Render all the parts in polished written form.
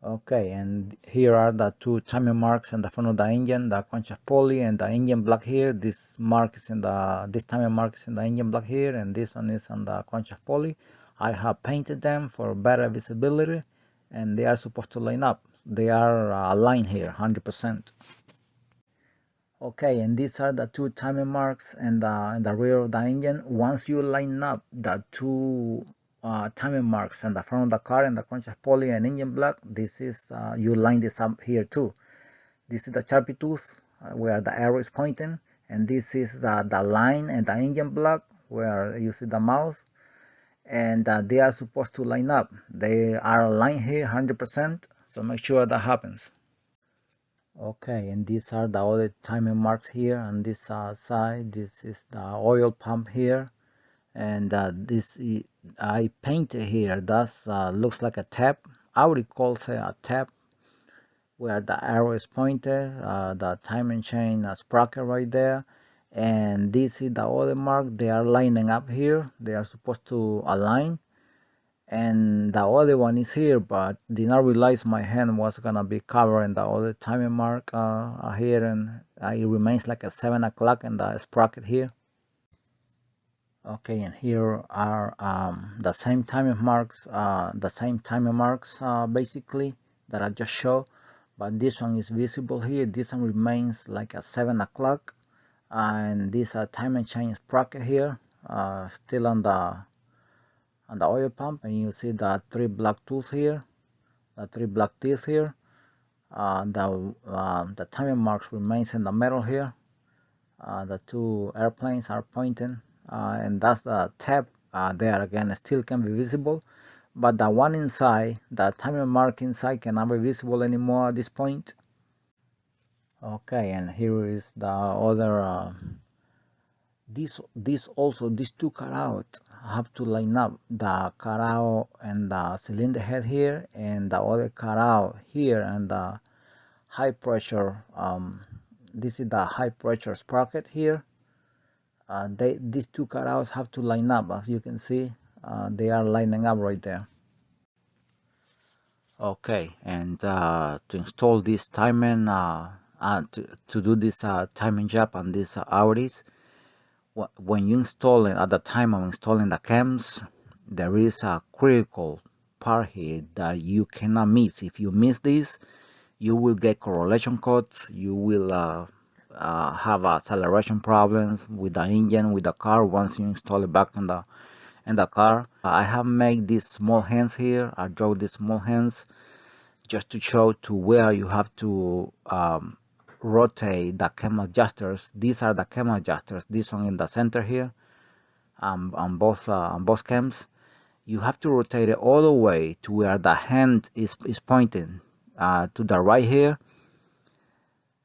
Okay, and here are the two timing marks in the front of the engine, the crankshaft pulley and the engine block here. This timing mark is in the engine block here, and this one is on the crankshaft pulley. I have painted them for better visibility, and they are supposed to line up. They are aligned here 100%. Okay, and these are the two timing marks in the rear of the engine. Once you line up the two timing marks in the front of the car and the crankshaft pulley and engine block, this is you line this up here too. This is the Sharpie tooth where the arrow is pointing, and this is the line and the engine block where you see the mouse, and they are supposed to line up. They are aligned here 100%, so make sure that happens. Okay, and these are the other timing marks here on this side. This is the oil pump here, and I painted here. That looks like a tap. Audi calls it a tap, where the arrow is pointed, the timing chain sprocket right there, and this is the other mark. They are lining up here. They are supposed to align, and the other one is here, but did not realize my hand was gonna be covering the other timing mark here, and it remains like a 7 o'clock in the sprocket here. Okay, and here are the same timing marks, basically, that I just showed, but this one is visible here. This one remains like a 7 o'clock, and this timing chain sprocket here, still on the oil pump, and you see the three black tooth here, the three black teeth here. The timing marks remains in the middle here. The two airplanes are pointing, and that's the tab there again. Still can be visible, but the one inside, the timing mark inside, cannot be visible anymore at this point. Okay, and here is the other. These two cutout have to line up, the cutout and the cylinder head here, and the other cutout here, and the high pressure. This is the high pressure sprocket here. These two cutouts have to line up. As you can see, they are lining up right there. Okay, and to install this timing, to do this timing job on these Audis, when you install it, at the time of installing the cams, there is a critical part here that you cannot miss. If you miss this, you will get correlation cuts. You will have acceleration problems with the engine, with the car, once you install it back in the car. I have made these small hands here. I draw these small hands just to show to where you have to rotate the cam adjusters. These are the cam adjusters. This one in the center here, on both cams. You have to rotate it all the way to where the hand is pointing to the right here.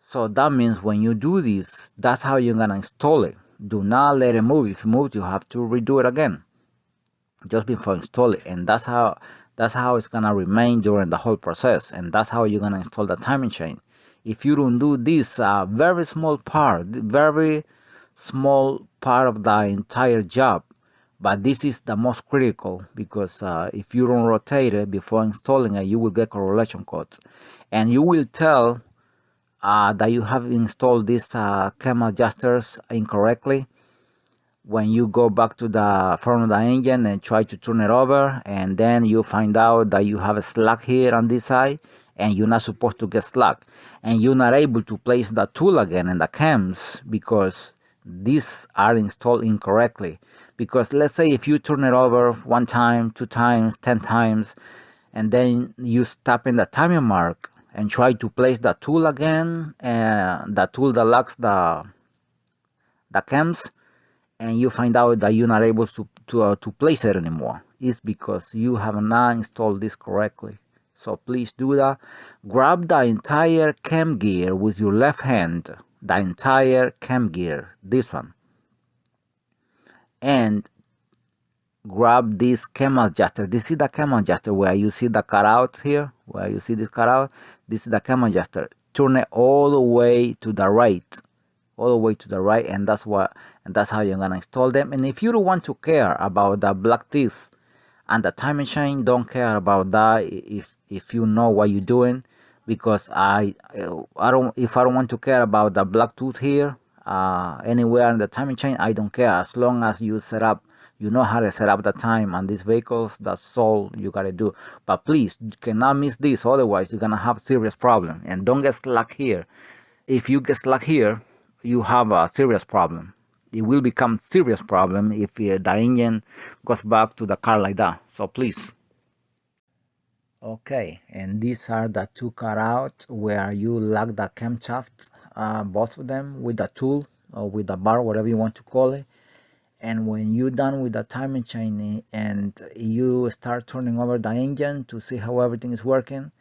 So that means when you do this, that's how you're gonna install it. Do not let it move. If it moves, you have to redo it again just before install it, and that's how it's gonna remain during the whole process, and that's how you're gonna install the timing chain. If you don't do this very small part of the entire job, but this is the most critical, because if you don't rotate it before installing it, you will get correlation cuts, and you will tell that you have installed these cam adjusters incorrectly when you go back to the front of the engine and try to turn it over, and then you find out that you have a slack here on this side, and you're not supposed to get slack, and you're not able to place the tool again in the cams because these are installed incorrectly. Because let's say if you turn it over 1 time, 2 times, 10 times, and then you stop in the timing mark and try to place the tool again, the tool that locks the cams, and you find out that you're not able to place it anymore, it's because you have not installed this correctly. So please do that. Grab the entire cam gear with your left hand, the entire cam gear, this one, and grab this cam adjuster. This is the cam adjuster where you see the cutout here, where you see this cutout. This is the cam adjuster. Turn it all the way to the right, and that's how you're gonna install them. And if you don't want to care about the black teeth and the timing chain, don't care about that. If if you know what you're doing, because I don't want to care about the black tooth here anywhere in the timing chain. I don't care, as long as you set up, you know how to set up the time on these vehicles. That's all you gotta do. But please, you cannot miss this, otherwise you're gonna have serious problem. And don't get stuck here. If you get stuck here, you have a serious problem. It will become serious problem if the engine goes back to the car like that. So please. Okay, and these are the two cutouts where you lock the camshafts, both of them, with the tool or with the bar, whatever you want to call it. And when you're done with the timing chain and you start turning over the engine to see how everything is working,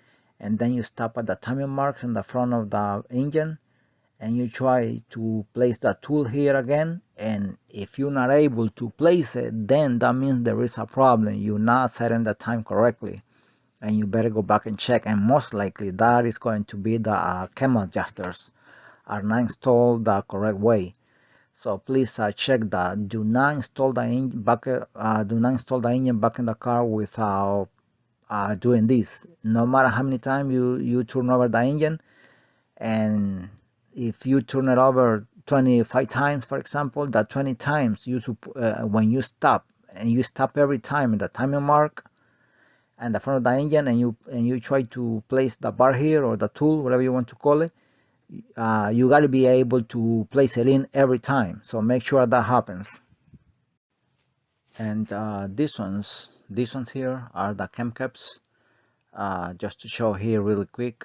and then you stop at the timing marks in the front of the engine, and you try to place the tool here again, and if you're not able to place it, then that means there is a problem. You're not setting the time correctly, and you better go back and check. And most likely that is going to be the cam adjusters are not installed the correct way. So please check that. Do not install the engine back. Do not install the engine back in the car without doing this. No matter how many times you turn over the engine, and if you turn it over 25 times, for example, that 20 times when you stop, and you stop every time in the timing mark and the front of the engine, and you try to place the bar here or the tool, whatever you want to call it, you got to be able to place it in every time. So make sure that happens. And these ones here are the cam caps. Just to show here really quick,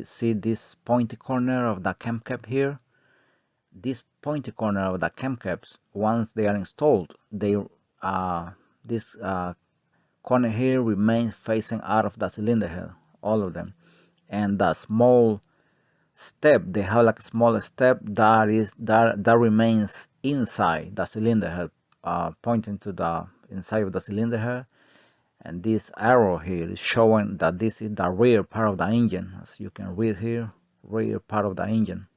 see this pointy corner of the cam cap here. This pointy corner of the cam caps, once they are installed, this corner here remains facing out of the cylinder head, all of them. And the small step, they have like a small step that remains inside the cylinder head, pointing to the inside of the cylinder head. And this arrow here is showing that this is the rear part of the engine, as you can read here, rear part of the engine.